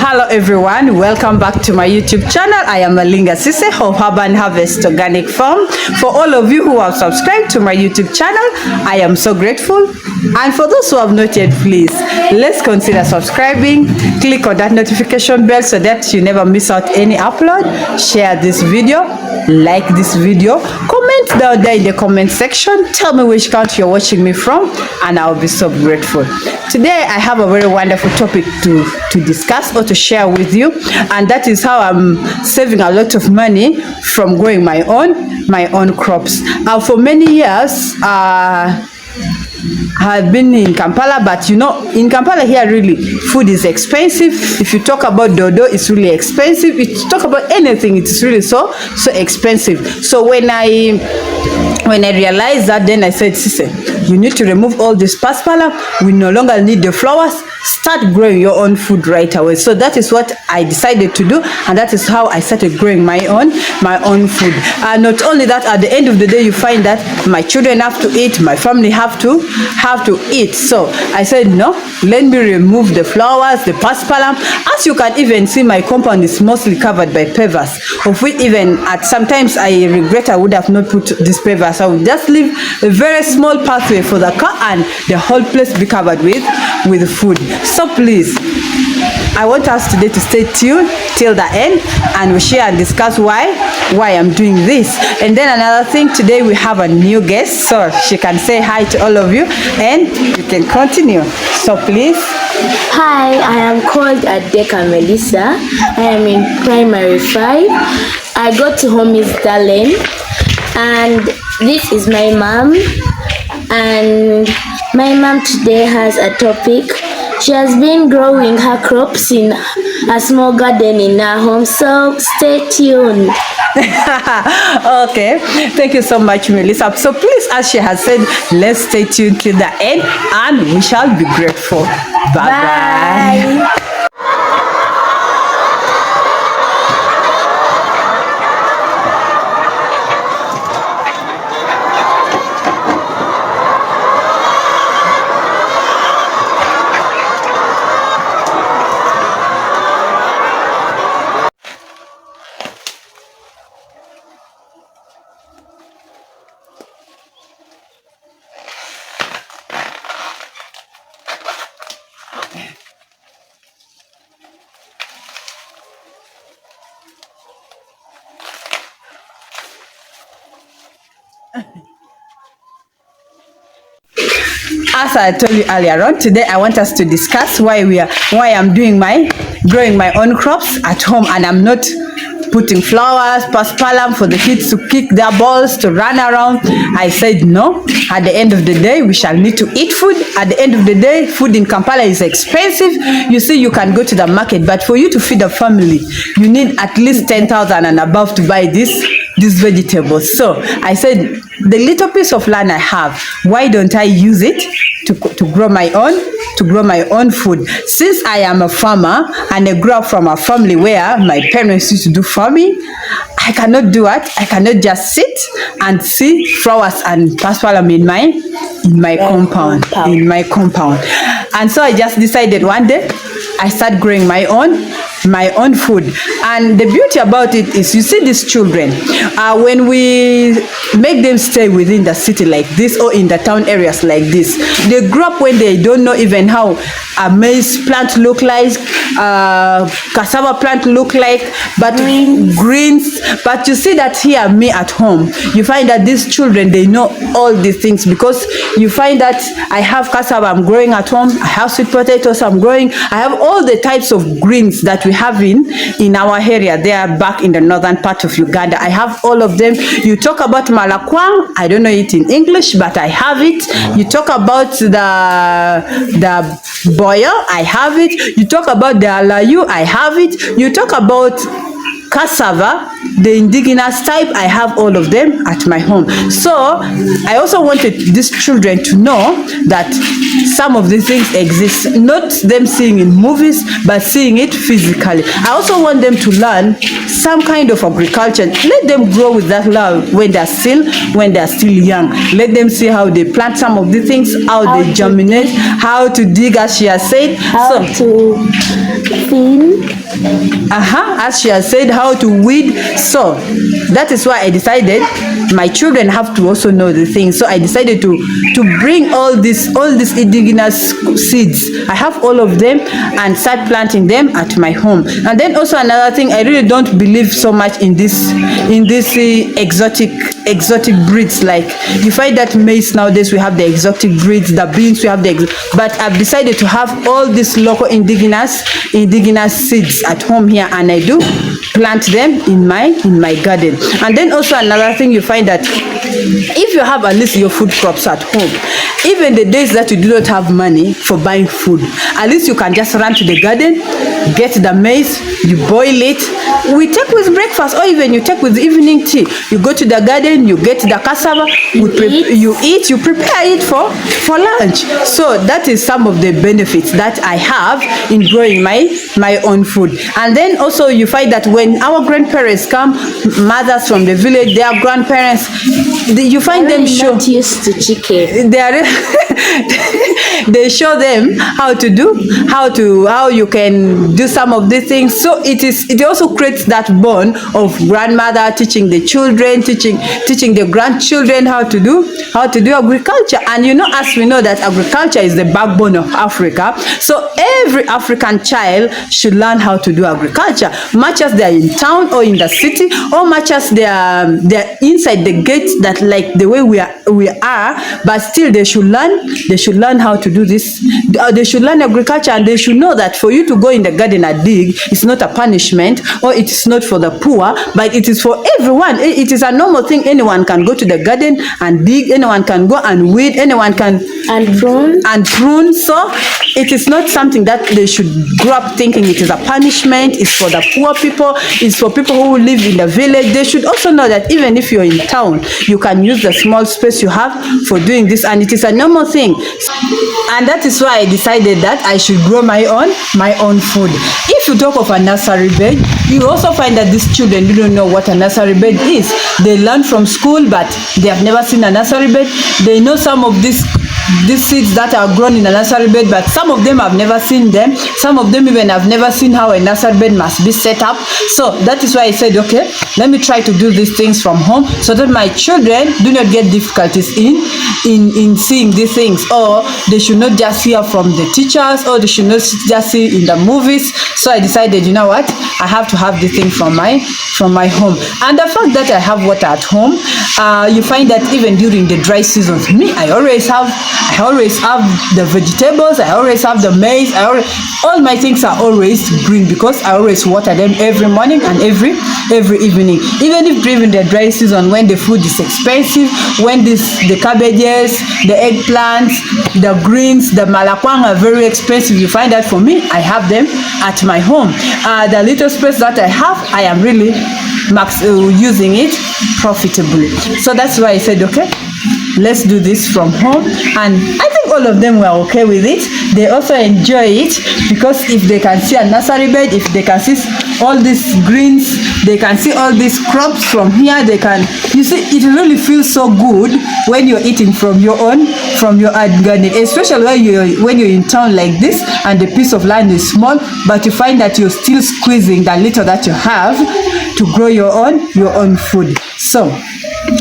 Hello everyone, welcome back to my YouTube channel. I am Malinga Sise of Urban Harvest Organic Farm. For all of you who have subscribed to my YouTube channel, I am so grateful. And for those who have not yet, please, let's consider subscribing. Click on that notification bell so that you never miss out any upload. Share this video, like this video, comment down there in the comment section. Tell me which country you're watching me from and I'll be so grateful. Today I have a very wonderful topic to discuss or to share with you, and that is how I'm saving a lot of money from growing my own crops. For many years I've been in Kampala, but you know, in Kampala here really food is expensive. If you talk about dodo, it's really expensive. If you talk about anything, it's really so expensive. So when I realized that, then I said, Sise, you need to remove all this paspalam. We no longer need the flowers. Start growing your own food right away. So that is what I decided to do, and that is how I started growing my own food. And not only that, at the end of the day, you find that my children have to eat, my family have to eat. So I said, no, let me remove the flowers, the paspalam. As you can even see, my compound is mostly covered by pavers, of which even at sometimes I regret I would have not put this pavers. I would just leave a very small pathway for the car and the whole place be covered with food. So please, I want us today to stay tuned till the end, and we share and discuss why I'm doing this. And then another thing, today we have a new guest, so she can say hi to all of you and you can continue. So please. Hi, I am called Adeka Melissa. I am in primary 5. I go to home is Darlene, and this is my mom. And my mom today has a topic. She has been growing her crops in a small garden in her home, so stay tuned. Okay, thank you so much, Melissa. So please, as she has said, let's stay tuned till the end and we shall be grateful. Bye. As I told you earlier on, today I want us to discuss why I'm growing my own crops at home, and I'm not putting flowers, paspalam for the kids to kick their balls, to run around. I said no. At the end of the day, we shall need to eat food. At the end of the day, food in Kampala is expensive. You see, you can go to the market, but for you to feed a family, you need at least 10,000 and above to buy these vegetables. So I said, the little piece of land I have, why don't I use it to grow my own food? Since I am a farmer and I grew up from a family where my parents used to do farming, I cannot do it. I cannot just sit and see flowers and paspalam in my compound. And so I just decided one day I start growing my own food. And the beauty about it is, you see these children, when we make them stay within the city like this or in the town areas like this, they grow up when they don't know even how a maize plant look like, cassava plant look like, but greens. But you see that here, me at home, you find that these children, they know all these things, because you find that I have cassava I'm growing at home, I have sweet potatoes I'm growing, I have all the types of greens that we have in our area there back in the northern part of Uganda. I have all of them. You talk about malakwang, I don't know it in English, but I have it. You talk about the boil, I have it. You talk about the alayu, I have it. You talk about cassava, the indigenous type, I have all of them at my home. So I also wanted these children to know that some of these things exist, not them seeing in movies, but seeing it physically. I also want them to learn some kind of agriculture. Let them grow with that love when they're still young. Let them see how they plant some of the things, how they germinate, how to dig, as she has said. How to thin. As she has said, how to weed. So that is why I decided my children have to also know the things. So I decided to bring all these indigenous seeds. I have all of them and start planting them at my home. And then also another thing, I really don't believe so much in this exotic breeds. Like you find that maize nowadays, we have the exotic breeds, the beans we have but I've decided to have all these local indigenous seeds at home here, and I do plant them in my garden. And then also another thing, you find that if you have at least your food crops at home, even the days that you do not have money for buying food, at least you can just run to the garden, get the maize, you boil it, we take with breakfast, or even you take with evening tea. You go to the garden, you get the cassava, you prepare it for lunch. So that is some of the benefits that I have in growing my own food. And then also you find that when our grandparents come, mothers from the village, their grandparents, you find them show not used to chicken. They show them how you can do some of these things. So it also creates that bond of grandmother teaching the children, teaching the grandchildren how to do agriculture. And as we know that agriculture is the backbone of Africa, so every African child should learn how to do agriculture, much as they are in town or in the city, or much as they are inside the gate, that like the way we are, but still they should learn how to do this. They should learn agriculture, and they should know that for you to go in the garden and dig, it's not a punishment, or it is not for the poor, but it is for everyone. It is a normal thing. Anyone can go to the garden and dig, anyone can go and weed, anyone can prune. So it is not something that they should grow up thinking it is a punishment. It's for the poor people, it's for people who live in the village. They should also know that even if you're in town, you can use the small space you have for doing this, and it is a normal thing. And that is why I decided that I should grow my own food. If you talk of a nursery bed, you also find that these children don't know what a nursery bed is. They learn from school, but they have never seen a nursery bed. They know some of these seeds that are grown in a nursery bed, but some of them have never seen them. Some of them even have never seen how a nursery bed must be set up. So that is why I said, okay, let me try to do these things from home, so that my children do not get difficulties in seeing these things, or they should not just hear from the teachers, or they should not just see in the movies. So I decided, you know what, I have to have this thing from my home. And the fact that I have water at home, you find that even during the dry seasons, I always have the vegetables, I always have the maize, all my things are always green, because I always water them every morning and every evening. Even if during the dry season, when the food is expensive, when the cabbages, the eggplants, the greens, the malakwang are very expensive, you find that for me, I have them at my home. The little space that I have, I am really using it profitably. So that's why I said, okay, let's do this from home. And I think all of them were okay with it. They also enjoy it, because if they can see a nursery bed, if they can see all these greens, they can see all these crops from here, you see, it really feels so good when you're eating from your garden, especially when you're in town like this and the piece of land is small, but you find that you're still squeezing the little that you have to grow your own food. So,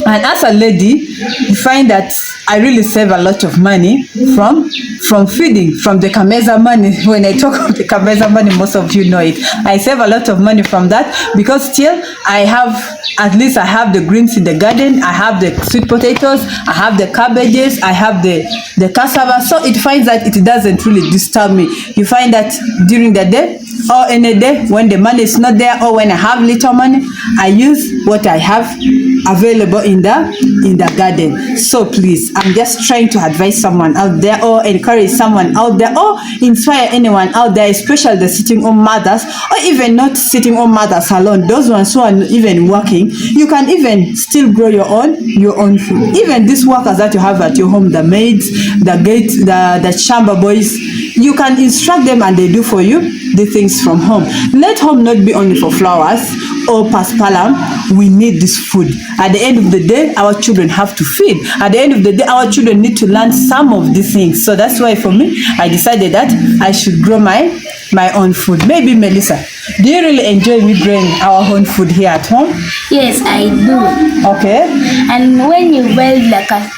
and as a lady, you find that I really save a lot of money from feeding, from the Kameza money. When I talk of the Kameza money, most of you know it. I save a lot of money from that, because still I have the greens in the garden, I have the sweet potatoes, I have the cabbages, I have the cassava. So it finds that it doesn't really disturb me. You find that during the day, or any day when the money is not there, or when I have little money, I use what I have available in the garden. So please, I'm just trying to advise someone out there, or encourage someone out there, or inspire anyone out there, especially the sitting-home mothers, or even not sitting-home mothers alone, those ones who are even working. You can even still grow your own food. Even these workers that you have at your home, the maids, the gates, the chamber boys, you can instruct them and they do for you the things from home. Let home not be only for flowers or paspalam. We need this food. At the end of the day, our children have to feed. At the end of the day, our children need to learn some of these things. So that's why for me, I decided that I should grow my my own food. Maybe Melissa, do you really enjoy me growing our own food here at home? Yes, I do. Okay. And when you boil the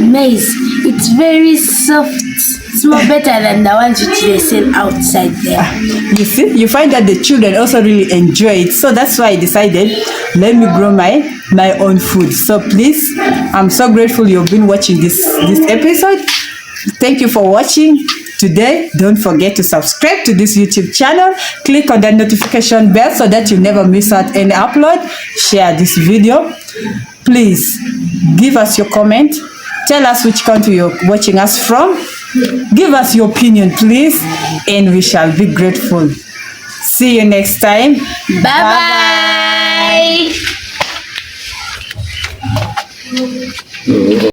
maize, it's very soft. It's more better than the ones which they sell outside there. You see, you find that the children also really enjoy it. So that's why I decided, let me grow my own food. So please, I'm so grateful you've been watching this episode. Thank you for watching today. Don't forget to subscribe to this YouTube channel. Click on the notification bell so that you never miss out any upload. Share this video. Please give us your comment. Tell us which country you're watching us from. Give us your opinion, please, and we shall be grateful. See you next time. Bye-bye.